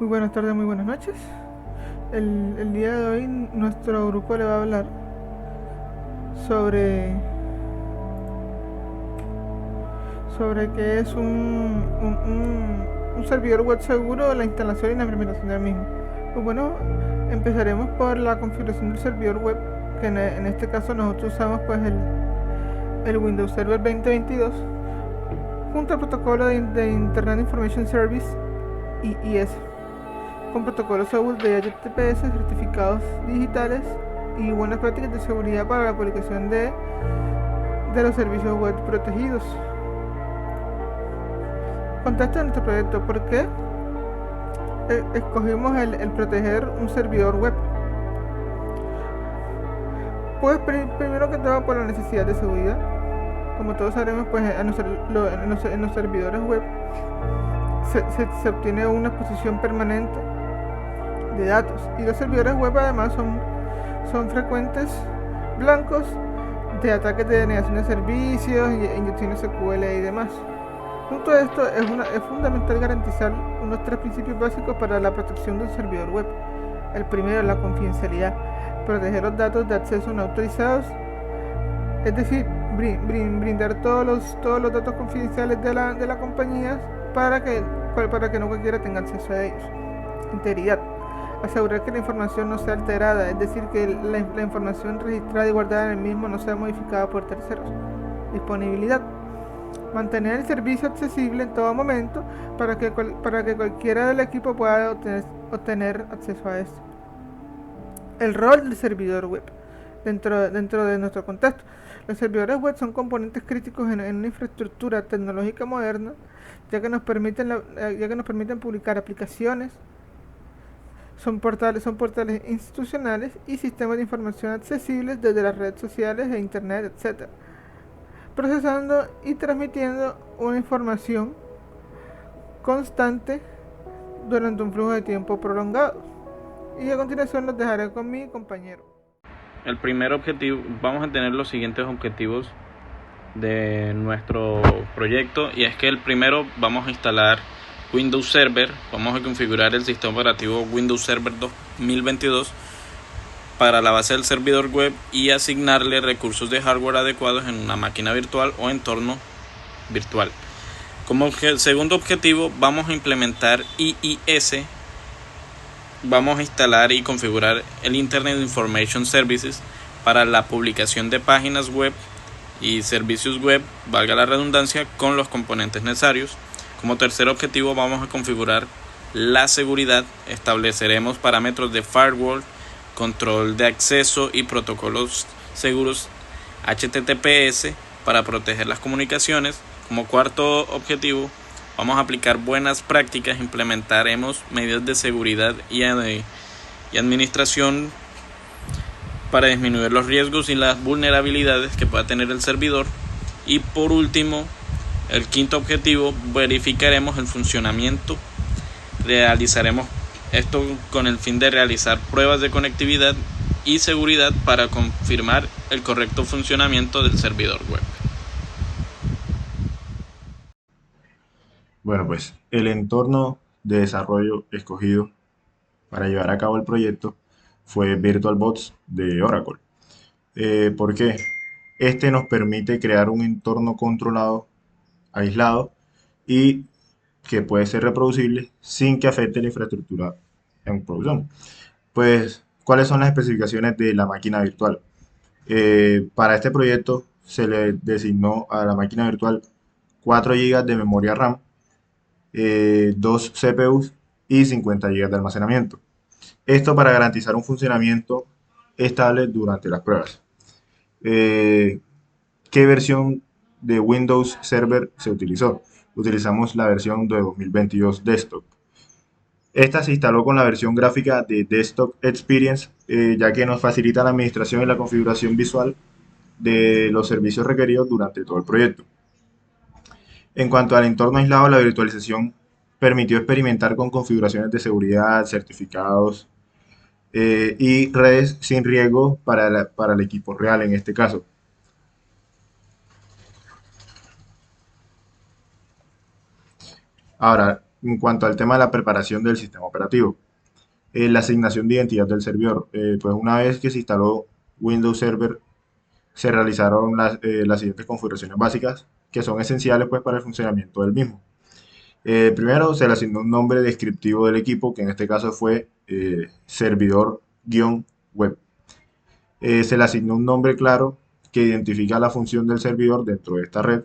Muy buenas tardes, muy buenas noches. El día de hoy nuestro grupo le va a hablar sobre qué es un servidor web seguro, la instalación y la implementación del mismo. Pues bueno, empezaremos por la configuración del servidor web, que en este caso nosotros usamos pues el Windows Server 2022 junto al protocolo de Internet Information Service IIS, con protocolos seguros de HTTPS, certificados digitales y buenas prácticas de seguridad para la publicación de los servicios web protegidos. Contexto de nuestro proyecto: ¿por qué escogimos el proteger un servidor web? Pues primero que todo por la necesidad de seguridad. Como todos sabemos, pues en los servidores web se obtiene una exposición permanente de datos, y los servidores web además son frecuentes blancos de ataques de denegación de servicios, inyecciones SQL y demás. Junto a esto, es fundamental garantizar unos 3 principios básicos para la protección de un servidor web. El primero es la confidencialidad: proteger los datos de acceso no autorizados, es decir, brindar todos los datos confidenciales de la compañía para que no cualquiera tenga acceso a ellos. Integridad: asegurar que la información no sea alterada, es decir, que la información registrada y guardada en el mismo no sea modificada por terceros. Disponibilidad: mantener el servicio accesible en todo momento para que cualquiera del equipo pueda obtener acceso a esto. El rol del servidor web dentro de nuestro contexto. Los servidores web son componentes críticos en una infraestructura tecnológica moderna, ya que nos permiten publicar aplicaciones, son portales institucionales y sistemas de información accesibles desde las redes sociales e internet, etc., procesando y transmitiendo una información constante durante un flujo de tiempo prolongado. Y a continuación los dejaré con mi compañero. El primer objetivo, vamos a tener los siguientes objetivos de nuestro proyecto, y es que el primero, vamos a instalar Windows Server, vamos a configurar el sistema operativo Windows Server 2022 para la base del servidor web y asignarle recursos de hardware adecuados en una máquina virtual o entorno virtual. Como segundo objetivo, vamos a implementar IIS. Vamos a instalar y configurar el Internet Information Services para la publicación de páginas web y servicios web, valga la redundancia, con los componentes necesarios. Como tercer objetivo, vamos a configurar la seguridad. Estableceremos parámetros de firewall, control de acceso y protocolos seguros HTTPS para proteger las comunicaciones. Como cuarto objetivo, vamos a aplicar buenas prácticas, implementaremos medidas de seguridad y administración para disminuir los riesgos y las vulnerabilidades que pueda tener el servidor. Y por último, el quinto objetivo, verificaremos el funcionamiento. Realizaremos esto con el fin de realizar pruebas de conectividad y seguridad para confirmar el correcto funcionamiento del servidor web. Bueno, pues el entorno de desarrollo escogido para llevar a cabo el proyecto fue VirtualBox de Oracle. ¿Por qué? Este nos permite crear un entorno controlado, aislado y que puede ser reproducible sin que afecte la infraestructura en producción. Pues, ¿cuáles son las especificaciones de la máquina virtual? Para este proyecto se le designó a la máquina virtual 4 GB de memoria RAM, 2 CPUs y 50 GB de almacenamiento. Esto para garantizar un funcionamiento estable durante las pruebas. ¿Qué versión de Windows Server se utilizó? Utilizamos la versión de 2022 Desktop. Esta se instaló con la versión gráfica de Desktop Experience, ya que nos facilita la administración y la configuración visual de los servicios requeridos durante todo el proyecto. En cuanto al entorno aislado, la virtualización permitió experimentar con configuraciones de seguridad, certificados y redes sin riesgo para el equipo real en este caso. Ahora, En cuanto al tema de la preparación del sistema operativo, la asignación de identidad del servidor. Pues una vez que se instaló Windows Server, se realizaron las siguientes configuraciones básicas que son esenciales pues, para el funcionamiento del mismo. Primero, se le asignó un nombre descriptivo del equipo, que en este caso fue servidor-web. Se le asignó un nombre claro que identifica la función del servidor dentro de esta red.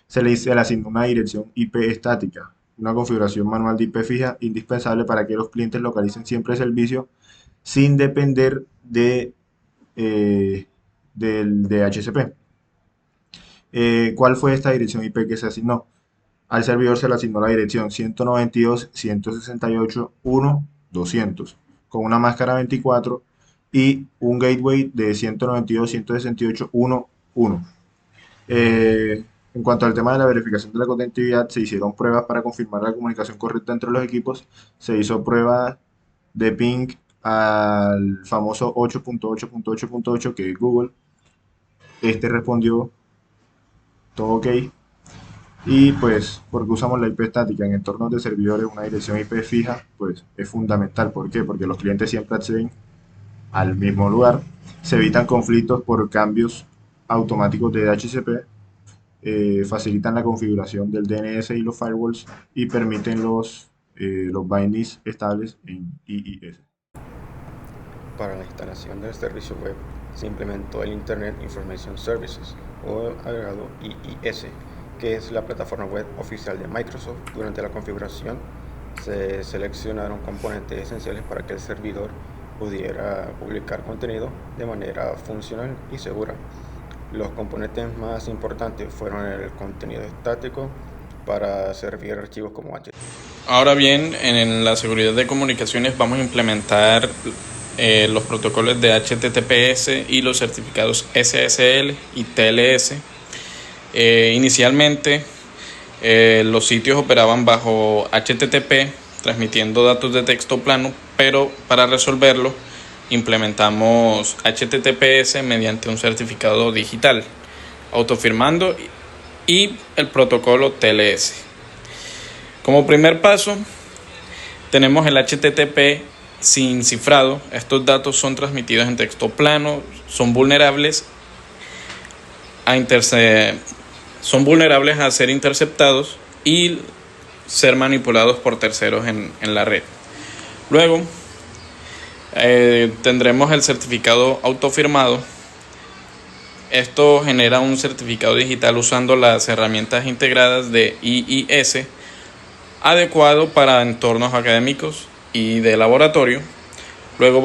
Se le asignó una dirección IP estática, una configuración manual de IP fija indispensable para que los clientes localicen siempre el servicio sin depender eh, del DHCP. ¿Cuál fue esta dirección IP que se asignó? Al servidor se le asignó la dirección 192.168.1.200 con una máscara 24 y un gateway de 192.168.1.1. En cuanto al tema de la verificación de la conectividad, se hicieron pruebas para confirmar la comunicación correcta entre los equipos. Se hizo prueba de ping al famoso 8.8.8.8 que es Google. Este respondió todo ok. Y pues, porque usamos la IP estática en entornos de servidores, una dirección IP fija, pues es fundamental. ¿Por qué? Porque los clientes siempre acceden al mismo lugar. Se evitan conflictos por cambios automáticos de DHCP, facilitan la configuración del DNS y los firewalls y permiten los bindings estables en IIS. Para la instalación del servicio web se implementó el Internet Information Services o agregado IIS, que es la plataforma web oficial de Microsoft. Durante la configuración se seleccionaron componentes esenciales para que el servidor pudiera publicar contenido de manera funcional y segura. Los componentes más importantes fueron el contenido estático para servir archivos como HTTP. Ahora bien, en la seguridad de comunicaciones vamos a implementar los protocolos de HTTPS y los certificados SSL y TLS. Inicialmente los sitios operaban bajo HTTP transmitiendo datos de texto plano, pero para resolverlo implementamos HTTPS mediante un certificado digital autofirmando y el protocolo TLS. Como primer paso tenemos el HTTP sin cifrado. Estos datos son transmitidos en texto plano, son vulnerables a ser interceptados y ser manipulados por terceros en la red. Luego tendremos el certificado autofirmado. Esto genera un certificado digital usando las herramientas integradas de IIS, adecuado para entornos académicos y de laboratorio. Luego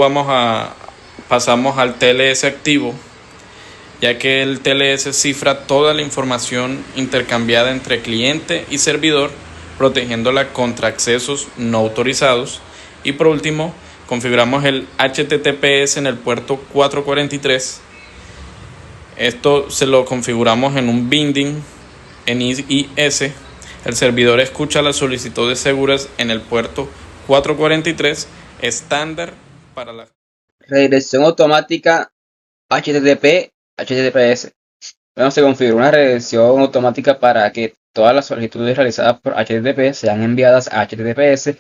pasamos al TLS activo, ya que el TLS cifra toda la información intercambiada entre cliente y servidor, protegiéndola contra accesos no autorizados. Y por último, configuramos el HTTPS en el puerto 443. Esto se lo configuramos en un binding en IIS. El servidor escucha las solicitudes seguras en el puerto 443 estándar para la redirección automática HTTP/HTTPS. Bueno, se configura una redirección automática para que todas las solicitudes realizadas por HTTP sean enviadas a HTTPS.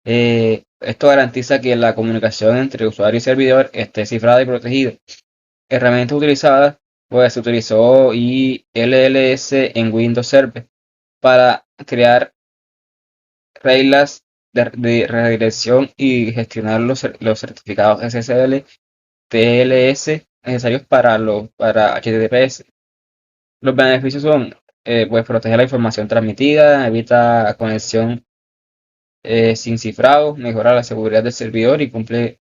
Esto garantiza que la comunicación entre usuario y servidor esté cifrada y protegida. Herramientas utilizadas, pues se utilizó ILLS en Windows Server para crear reglas de redirección y gestionar los certificados SSL, TLS necesarios para HTTPS. Los beneficios son pues proteger la información transmitida, evita conexión sin cifrado, mejora la seguridad del servidor y cumple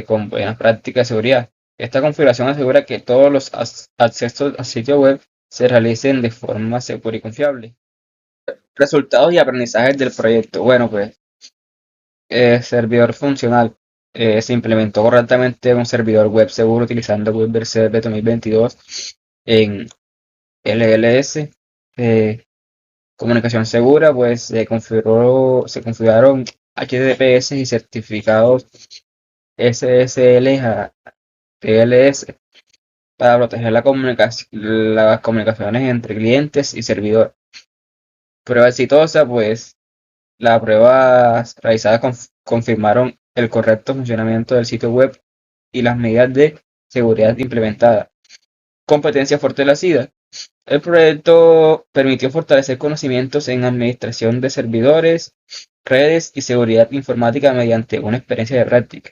con buenas prácticas de seguridad. Esta configuración asegura que todos los accesos al sitio web se realicen de forma segura y confiable. Resultados y aprendizajes del proyecto. Bueno, pues servidor funcional. Se implementó correctamente un servidor web seguro utilizando Windows Server 2022 en LLS. Comunicación segura, pues se configuraron HTTPS y certificados SSL a TLS para proteger las comunicaciones entre clientes y servidor. Prueba exitosa, pues Las pruebas realizadas confirmaron el correcto funcionamiento del sitio web y las medidas de seguridad implementadas. Competencia fortalecida. El proyecto permitió fortalecer conocimientos en administración de servidores, redes y seguridad informática mediante una experiencia de práctica.